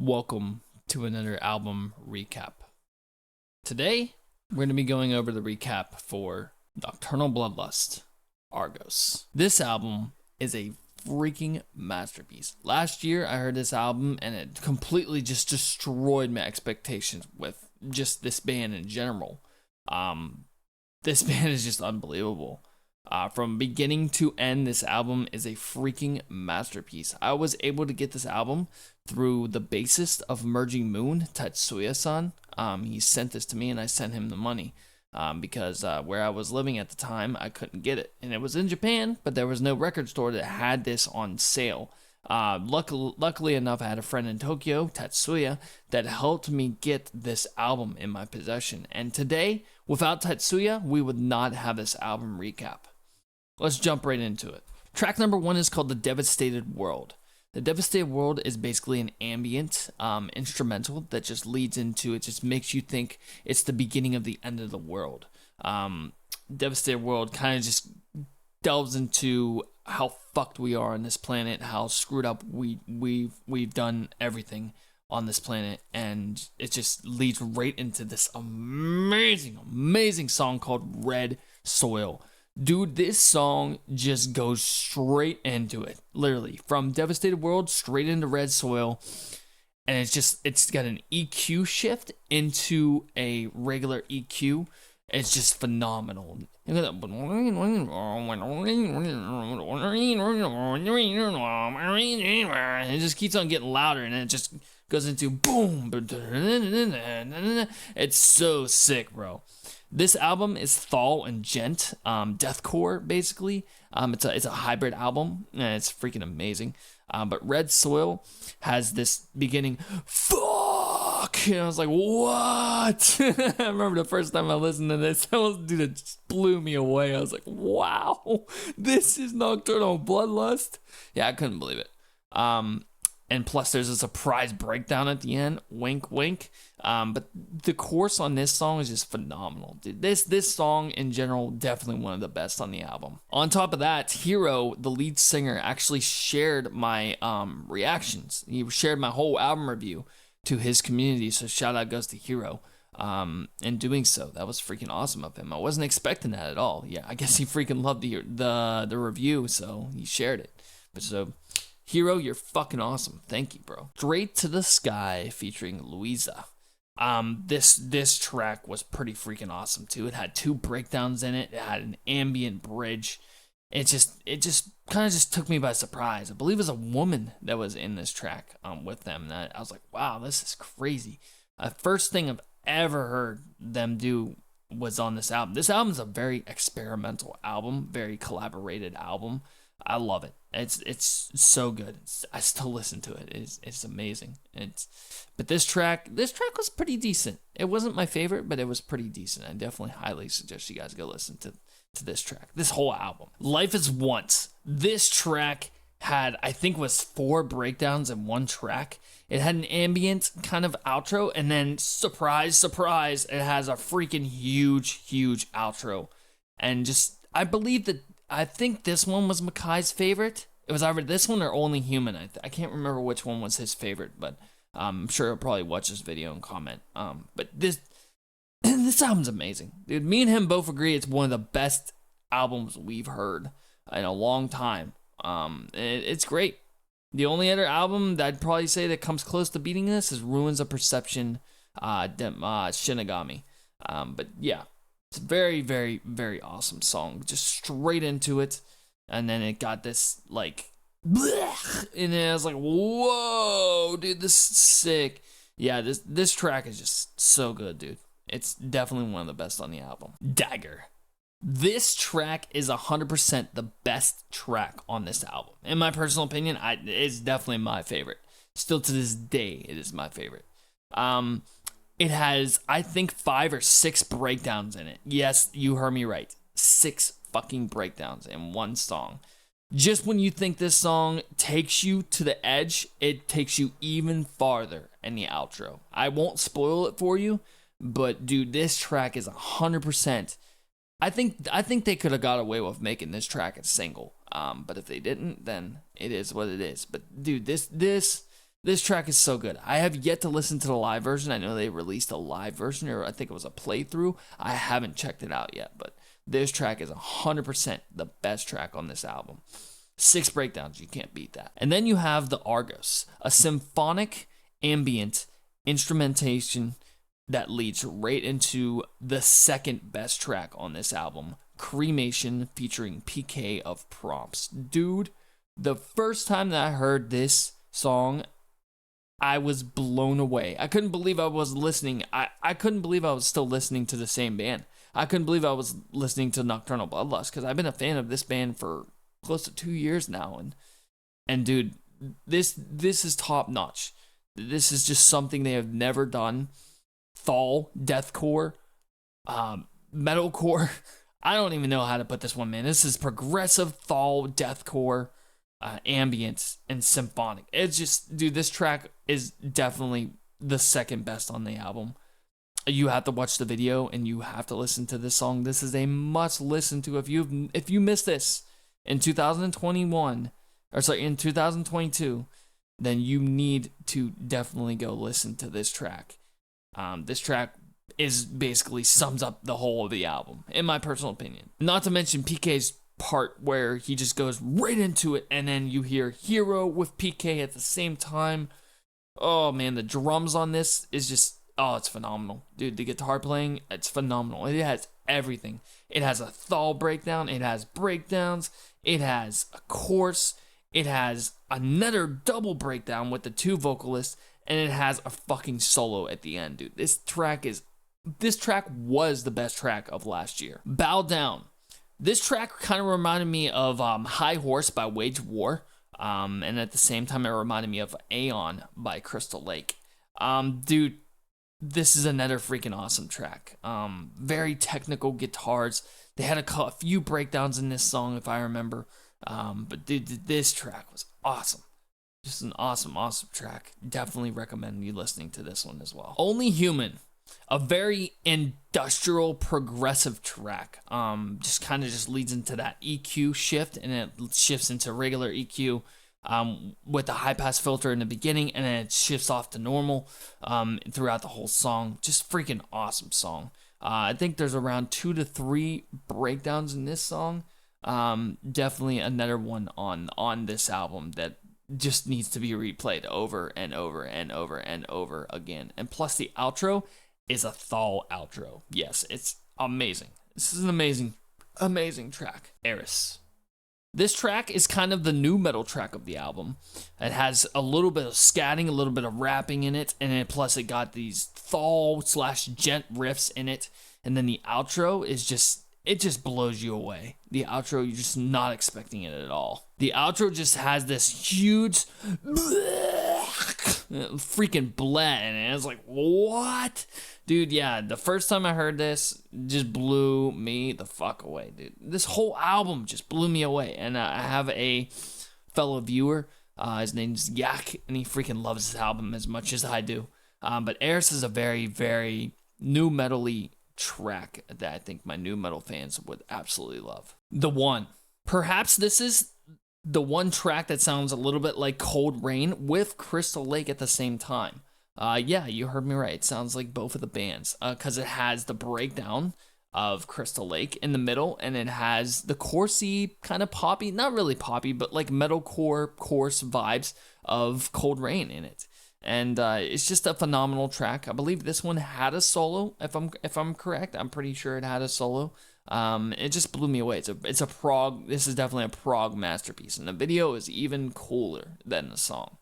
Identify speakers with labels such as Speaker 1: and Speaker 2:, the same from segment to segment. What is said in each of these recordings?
Speaker 1: Welcome to another album recap. Today, we're going to be going over the recap for Nocturnal Bloodlust, ARGOS. This album is a freaking masterpiece. Last year, I heard this album and it completely just destroyed my expectations with just this band in general. This band is just unbelievable. From beginning to end, this album is a freaking masterpiece. I was able to get this album through the bassist of Merging Moon, Tetsuya-san. He sent this to me and I sent him the money because where I was living at the time, I couldn't get it. And it was in Japan, but there was no record store that had this on sale. Luckily enough, I had a friend in Tokyo, Tetsuya, that helped me get this album in my possession. And today, without Tetsuya, we would not have this album recap. Let's jump right into it. Track number 1 is called The Devastated World. The Devastated World is basically an ambient instrumental that just leads into, it just makes you think it's the beginning of the end of the world. Devastated World kind of just delves into how fucked we are on this planet, how screwed up we've done everything on this planet, and it just leads right into this amazing song called Red Soil. Dude, this song just goes straight into it. Literally, from Devastated World straight into Red Soil. And it's got an EQ shift into a regular EQ. It's just phenomenal. It just keeps on getting louder, and it just goes into boom. It's so sick, bro. This album is Thal and Gent, deathcore basically. It's a hybrid album, and it's freaking amazing. But Red Soil has this beginning, fuck, and I was like, what? I remember the first time I listened to this, dude, it just blew me away. I was like, wow, this is Nocturnal Bloodlust. Yeah, I couldn't believe it. And plus, there's a surprise breakdown at the end. Wink, wink. But the chorus on this song is just phenomenal. Dude, this song, in general, definitely one of the best on the album. On top of that, Hiro, the lead singer, actually shared my reactions. He shared my whole album review to his community, so shout out goes to Hiro. In doing so, that was freaking awesome of him. I wasn't expecting that at all. Yeah, I guess he freaking loved the review, so he shared it. But so... Hiro, you're fucking awesome. Thank you, bro. Straight to the Sky featuring Luiza. This track was pretty freaking awesome too. It had 2 breakdowns in it. It had an ambient bridge. It just kind of just took me by surprise. I believe it was a woman that was in this track with them. And I was like, wow, this is crazy. First thing I've ever heard them do was on this album. This album is a very experimental album, very collaborated album. I love it. It's so good. I still listen to it. It's amazing. But this track was pretty decent. It wasn't my favorite, but it was pretty decent. I definitely highly suggest you guys go listen to this track. This whole album. Life is Once. This track had, I think, was 4 breakdowns in one track. It had an ambient kind of outro, and then surprise, surprise, it has a freaking huge outro. And just, I think this one was Makai's favorite. It was either this one or Only Human. I can't remember which one was his favorite, but I'm sure he'll probably watch this video and comment. But this album's amazing. Dude, me and him both agree it's one of the best albums we've heard in a long time. It's great. The only other album that I'd probably say that comes close to beating this is Ruins of Perception, Shinigami. But yeah. It's a very, very, very awesome song. Just straight into it. And then it got this, like, blech, and then I was like, whoa, dude, this is sick. Yeah, this track is just so good, dude. It's definitely one of the best on the album. Dagger. This track is 100% the best track on this album. In my personal opinion, it's definitely my favorite. Still to this day, it is my favorite. It has, I think, 5 or 6 breakdowns in it. Yes, you heard me right. 6 fucking breakdowns in one song. Just when you think this song takes you to the edge, it takes you even farther in the outro. I won't spoil it for you, but dude, this track is 100%. I think they could have got away with making this track a single. But if they didn't, then it is what it is. But dude, this This track is so good. I have yet to listen to the live version. I know they released a live version, or I think it was a playthrough. I haven't checked it out yet, but this track is 100% the best track on this album. 6 breakdowns, you can't beat that. And then you have the Argos, a symphonic ambient instrumentation that leads right into the second best track on this album, Cremation, featuring PK of Prompts. Dude, the first time that I heard this song, I was blown away. I couldn't believe I was listening. I couldn't believe I was still listening to the same band. I couldn't believe I was listening to Nocturnal Bloodlust, because I've been a fan of this band for close to 2 years now. And dude, this is top notch. This is just something they have never done. Thal, deathcore, metalcore. I don't even know how to put this one, man. This is progressive Thal, deathcore, ambient, and symphonic. It's just, dude, this track is definitely the second best on the album. You have to watch the video and you have to listen to this song. This is a must listen to. If you missed this in 2021, or sorry, in 2022, then you need to definitely go listen to this track. This track is basically sums up the whole of the album, in my personal opinion. Not to mention PK's part where he just goes right into it, and then you hear Hero with PK at the same time. Oh man, the drums on this is just, oh, it's phenomenal. Dude, the guitar playing, it's phenomenal. It has everything. It has a Thal breakdown, it has breakdowns, it has a chorus, it has another double breakdown with the 2 vocalists, and it has a fucking solo at the end, dude. This track was the best track of last year. Bow Down. This track kind of reminded me of High Horse by Wage War, and at the same time, it reminded me of Aeon by Crystal Lake. Dude, this is another freaking awesome track. Very technical guitars. They had a few breakdowns in this song, if I remember. But dude, this track was awesome. Just an awesome, awesome track. Definitely recommend you listening to this one as well. Only Human, a very industrial, progressive track. Just kind of just leads into that EQ shift, and it shifts into regular EQ with the high pass filter in the beginning, and then it shifts off to normal throughout the whole song. Just freaking awesome song. I think there's around 2 to 3 breakdowns in this song. Definitely another one on this album that just needs to be replayed over and over and over and over again. And plus the outro is a Thal outro. Yes, it's amazing. This is an amazing track. Eris. This track is kind of the new metal track of the album. It has a little bit of scatting, a little bit of rapping in it, and then plus it got these Thal/gent riffs in it. And then the outro is just, it just blows you away. The outro, you're just not expecting it at all. The outro just has this huge freaking bleh in it. It's like, what? Dude, yeah, the first time I heard this, just blew me the fuck away, dude. This whole album just blew me away. And I have a fellow viewer, his name's Yak, and he freaking loves this album as much as I do. But Eris is a very, very new metal-y track that I think my new metal fans would absolutely love. The One. Perhaps this is the one track that sounds a little bit like Cold Rain with Crystal Lake at the same time. Yeah, you heard me right. It sounds like both of the bands, because it has the breakdown of Crystal Lake in the middle, and it has the chorusy kind of poppy, not really poppy, but like metalcore chorus vibes of Cold Rain in it. And it's just a phenomenal track. I believe this one had a solo, if I'm correct. I'm pretty sure it had a solo. It just blew me away. It's a prog. This is definitely a prog masterpiece, and the video is even cooler than the song.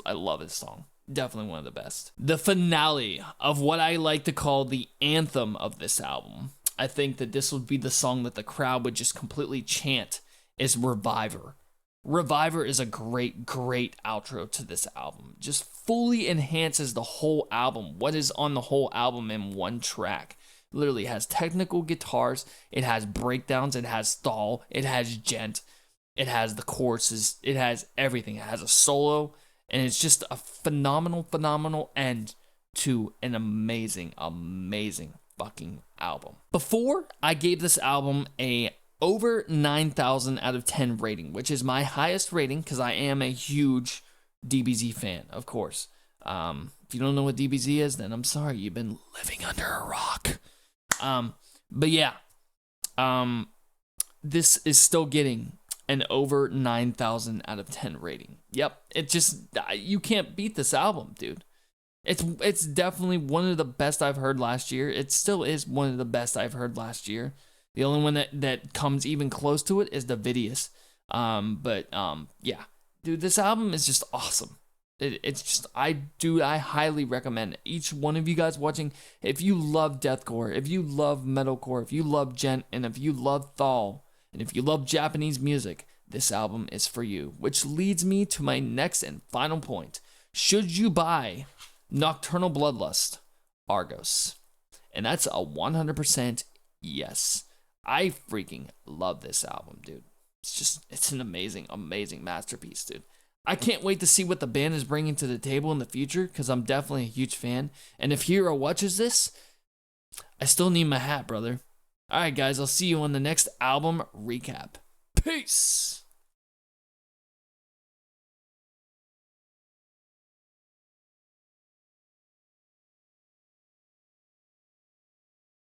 Speaker 1: I love this song. Definitely one of the best. The finale of what I like to call the anthem of this album. I think that this would be the song that the crowd would just completely chant, is Reviver. Reviver is a great, great outro to this album. Just fully enhances the whole album. What is on the whole album in one track. Literally has technical guitars, it has breakdowns, it has Thal, it has gent, it has the choruses, it has everything. It has a solo, and it's just a phenomenal end to an amazing fucking album. Before, I gave this album a over 9,000 out of 10 rating, which is my highest rating because I am a huge DBZ fan, of course. If you don't know what DBZ is, then I'm sorry, you've been living under a rock. But yeah, this is still getting an over 9,000 out of 10 rating. Yep, it just, you can't beat this album, dude. It's definitely one of the best I've heard last year. It still is one of the best I've heard last year. The only one that comes even close to it is Davidius. Yeah, dude, this album is just awesome. It's just, I highly recommend it. Each one of you guys watching, if you love deathcore, if you love metalcore, if you love gent, and if you love thal, and if you love Japanese music, this album is for you. Which leads me to my next and final point. Should you buy Nocturnal Bloodlust, ARGOS? And that's a 100% yes. I freaking love this album, dude. It's an amazing, amazing masterpiece, dude. I can't wait to see what the band is bringing to the table in the future, because I'm definitely a huge fan. And if Hero watches this, I still need my hat, brother. Alright, guys, I'll see you on the next album recap. Peace!